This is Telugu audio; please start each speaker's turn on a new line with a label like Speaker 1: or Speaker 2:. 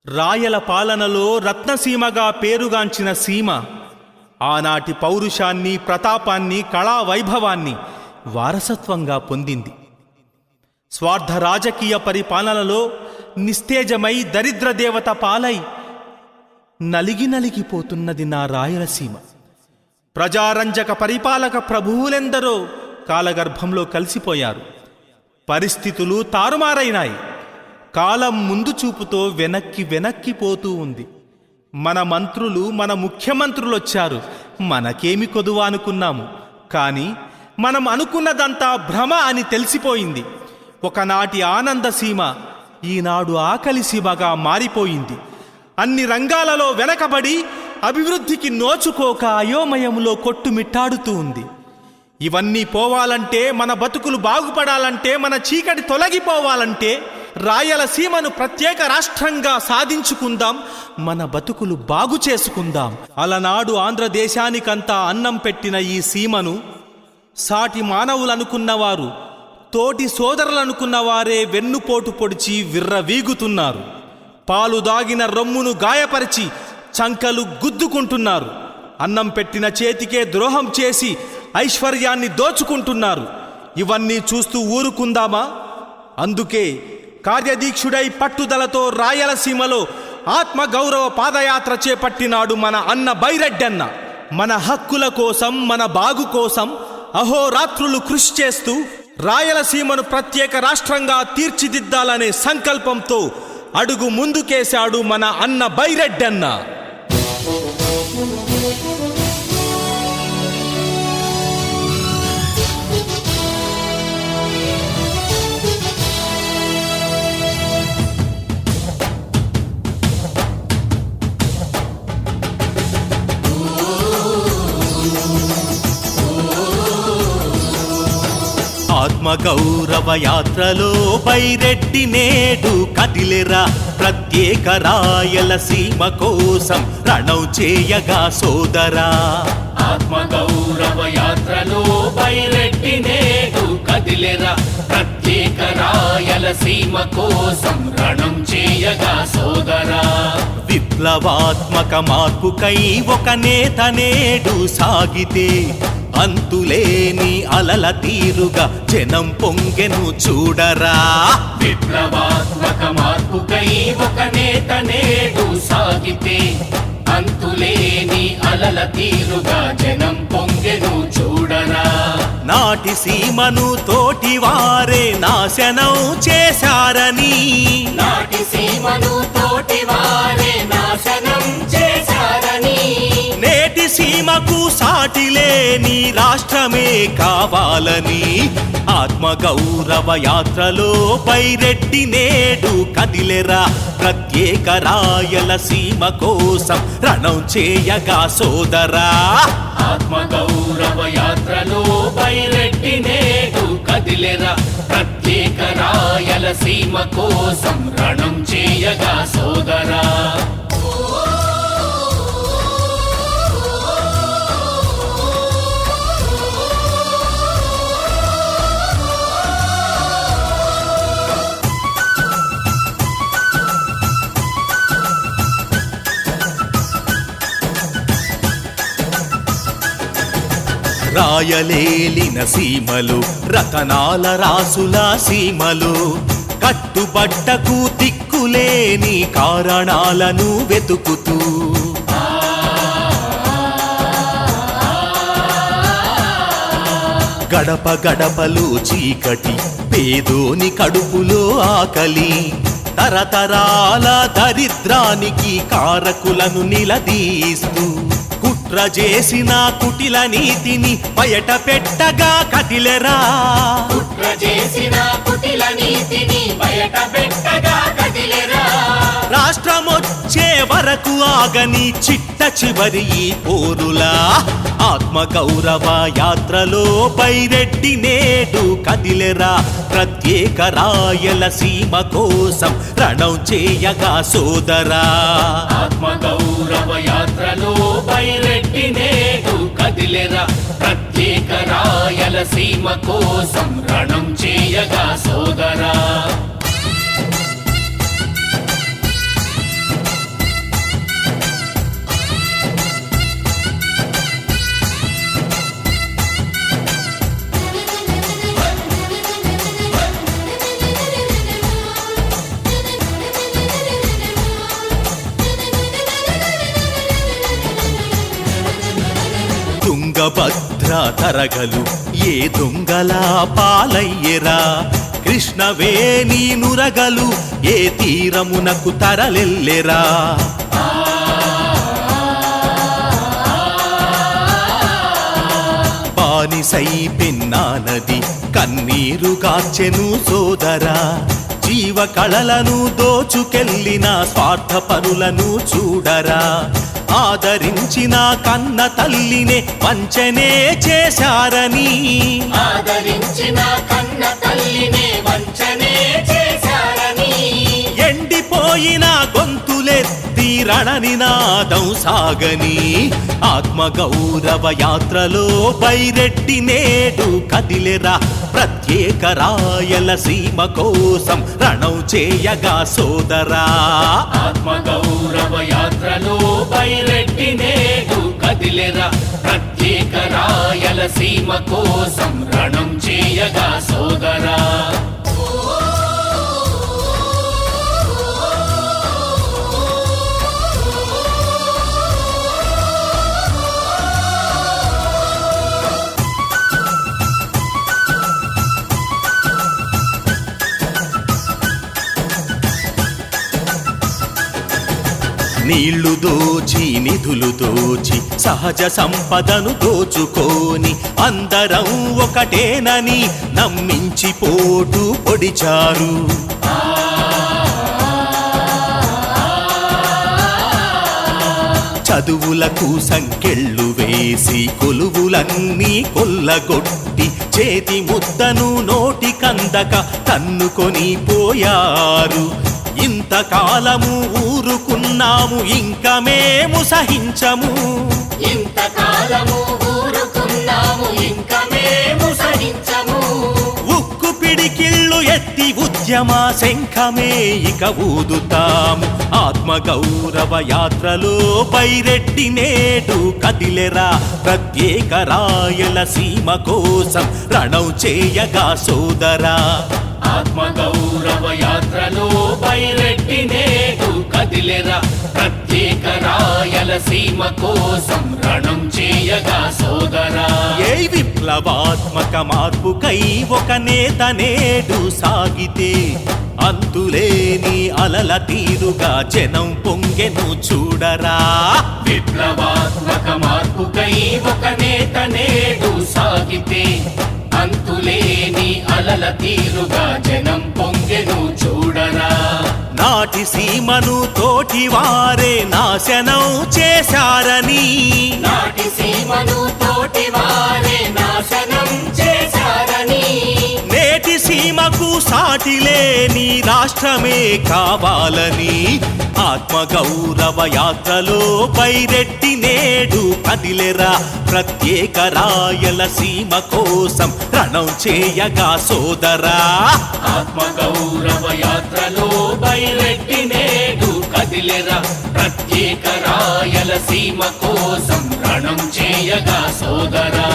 Speaker 1: రాయల పాలనలో రత్నసీమగా పేరుగాంచిన సీమ ఆనాటి పౌరుషాన్ని, ప్రతాపాన్ని, కళా వైభవాన్ని వారసత్వంగా పొందింది. స్వార్థ రాజకీయ పరిపాలనలో నిస్తేజమై దరిద్ర దేవత పాలై నలిగిపోతున్నది నా రాయలసీమ. ప్రజారంజక పరిపాలక ప్రభువులెందరో కాలగర్భంలో కలిసిపోయారు. పరిస్థితులు తారుమారైనాయి. కాలం ముందు చూపుతో వెనక్కిపోతూ ఉంది. మన మంత్రులు, మన ముఖ్యమంత్రులొచ్చారు. మనకేమి కొదువ అనుకున్నాము. కానీ మనం అనుకున్నదంతా భ్రమ అని తెలిసిపోయింది. ఒకనాటి ఆనందసీమ ఈనాడు ఆకలి సీమగా మారిపోయింది. అన్ని రంగాలలో వెనకబడి అభివృద్ధికి నోచుకోక అయోమయంలో కొట్టుమిట్టాడుతూ ఉంది. ఇవన్నీ పోవాలంటే, మన బతుకులు బాగుపడాలంటే, మన చీకటి తొలగిపోవాలంటే రాయలసీమను ప్రత్యేక రాష్ట్రంగా సాధించుకుందాం, మన బతుకులు బాగు చేసుకుందాం. అలనాడు ఆంధ్రదేశానికంతా అన్నం పెట్టిన ఈ సీమను సాటి మానవులనుకున్నవారు, తోటి సోదరులనుకున్నవారే వెన్నుపోటు పొడిచి విర్రవీగుతున్నారు. పాలు దాగిన రొమ్మును గాయపరిచి చంకలు గుద్దుకుంటున్నారు. అన్నం పెట్టిన చేతికే ద్రోహం చేసి ఐశ్వర్యాన్ని దోచుకుంటున్నారు. ఇవన్నీ చూస్తూ ఊరుకుందామా? అందుకే కార్యదీక్షుడై పట్టుదలతో రాయలసీమలో ఆత్మగౌరవ పాదయాత్ర చేపట్టినాడు మన అన్న బైరెడ్డన్న. మన హక్కుల కోసం, మన బాగు కోసం అహోరాత్రులు కృషి చేస్తూ రాయలసీమను ప్రత్యేక రాష్ట్రంగా తీర్చిదిద్దాలనే సంకల్పంతో అడుగు ముందుకేశాడు మన అన్న బైరెడ్డన్న. ఆత్మగౌరవ యాత్రలో బైరెడ్డి నేడు కదిలెరా, ప్రత్యేక రాయలసీమ కోసం రణం చేయగా సోదరా.
Speaker 2: ఆత్మగౌరవ యాత్రలో బైరెడ్డి నేడు కదిలెరా, ప్రత్యేక రాయలసీమ కోసం రణం చేయగా సోదరా.
Speaker 1: విప్లవాత్మక మార్పుకై ఒక నేత నేడు సాగితే అంతులేని అలల తీరుగా జనం పొంగెను చూడరా.
Speaker 2: విప్లవాత్మక మార్పుకై ఒక నేత నేడు సాగితే అంతులేని అలల తీరుగా జనం పొంగెను చూడరా.
Speaker 1: నాటి సీమను తోటి వారే నాశనం చేశారని,
Speaker 2: నాటి సీమను తోటి వారే నాశనం చేశారని,
Speaker 1: నేటి సీమకు సాటి లేని రాష్ట్రమే కావాలని ఆత్మగౌరవ యాత్రలో బైరెడ్డి నేడు కదిలెరా, ప్రత్యేక రాయలసీమ కోసం రణం చేయగా సోదరా.
Speaker 2: ఆత్మగౌరవ యాత్రలో బైరెడ్డి నేడు కదిలెరా, ప్రత్యేక రాయలసీమ కోసం రణం చేయగా సోదరా.
Speaker 1: రాయలేలిన సీమలు, రతనాల రాసుల సీమలు, కట్టుబట్టకు దిక్కులేని కారణాలను వెతుకుతూ గడప గడపలో చీకటి, పేదోని కడుపులో ఆకలి, తరతరాల దరిద్రానికి కారకులను నిలదీస్తూ కుట్ర చేసిన కుటిల నీతిని బయట పెట్టగా కదిలెరా.
Speaker 2: కుట్ర చేసిన కుటిల నీతిని బయట పెట్టగా కదిలెరా.
Speaker 1: రాష్ట్రమొచ్చే వరకు ఆగని చిట్ట చివరి ఈ పోరులా ఆత్మగౌరవ యాత్రలో బైరెడ్డి నేడు కదిలెరా, ప్రత్యేక రాయలసీమ కోసం రణం చేయగా సోదరా.
Speaker 2: ఆత్మగౌరవ యాత్రలో బైరెడ్డి నేడు కదిలెరా, ప్రత్యేక రాయలసీమ కోసం రణం చేయగా సోదరా.
Speaker 1: తుంగభద్ర తరగలు ఏ దొంగలా పాలయ్యెరా కృష్ణవేణి నురగలు ఏ తీరమునకు తరలెల్లెరా బానిసై పెన్నా నది కన్నీరు గాచెను సోదరా జీవ కళలను దోచుకెళ్ళిన స్వార్థపరులను చూడరా ఆదరించిన కన్న తల్లినే వంచనే చేశారని
Speaker 2: ఆదరించిన కన్న తల్లినే వంచనే చేశారని
Speaker 1: ఎండిపోయిన గొంతులెత్తి రణనినాదం సాగని ఆత్మగౌరవ యాత్రలో బైరెడ్డి నేడు కదిలెరా ప్రత్యేక రాయలసీమ కోసం రణం చేయగా సోదరా
Speaker 2: ఆత్మగౌరవ యాత్రలో బైరెడ్డి నేడు కదిలెరా ప్రత్యేక రాయలసీమ కోసం రణం చేయగా సోదరా
Speaker 1: నీళ్లు దోచి నిధులు దోచి సహజ సంపదను దోచుకోని అందరం ఒకటేనని నమ్మించి పోటు పొడిచారు చదువులకు సంకెళ్ళు వేసి కొలువులన్నీ కొల్లగొట్టి చేతి ముద్దను నోటికందక తన్నుకొని పోయారు ఇంతకాలము ఊరుకున్నాము ఇంక మేము సహించము
Speaker 2: ఇంతకాలము ఊరుకున్నాము ఇంక మేము సహించము
Speaker 1: ఉక్కు పిడికిళ్ళు ఎత్తి ఉద్యమ శంఖమే ఇక ఊదుతాము ఆత్మగౌరవ యాత్రలో బైరెడ్డి నేడు కదిలెరా ప్రత్యేక రాయలసీమ కోసం రణం చేయగా సోదరా
Speaker 2: ఆత్మగౌరవ యాత్రలో బైరెడ్డి నేడు కదిలెరా ప్రత్యేక రాయలసీమ కోసం రణం చేయగా సోదరా
Speaker 1: ఏ విప్లవాత్మక మార్పుకై ఒక నేత నేడు సాగితే అంతులేని అలల తీరుగా జనం పొంగెను చూడరా
Speaker 2: విప్లవాత్మక మార్పుకై ఒక నేత నేడు సాగితే అంతులేని అలల తీరుగా జనం పొంగెను చూడరా
Speaker 1: నాటి సీమను తోటి వారే నాశనం చేశారని
Speaker 2: నాటి సీమను తోటి వారే నాశనం చేశారని
Speaker 1: నేటి సీమకు సాటి లేని రాష్ట్రమే కావాలని ఆత్మగౌరవ యాత్రలో బైరెడ్డి నేడు కదిలెరా ప్రత్యేక రాయలసీమ కోసం రణం చేయగా సోదరా
Speaker 2: ఆత్మగౌరవ యాత్రలో బైరెడ్డి నేడు కదిలెరా ప్రత్యేక రాయలసీమ కోసం రణం చేయగా సోదరా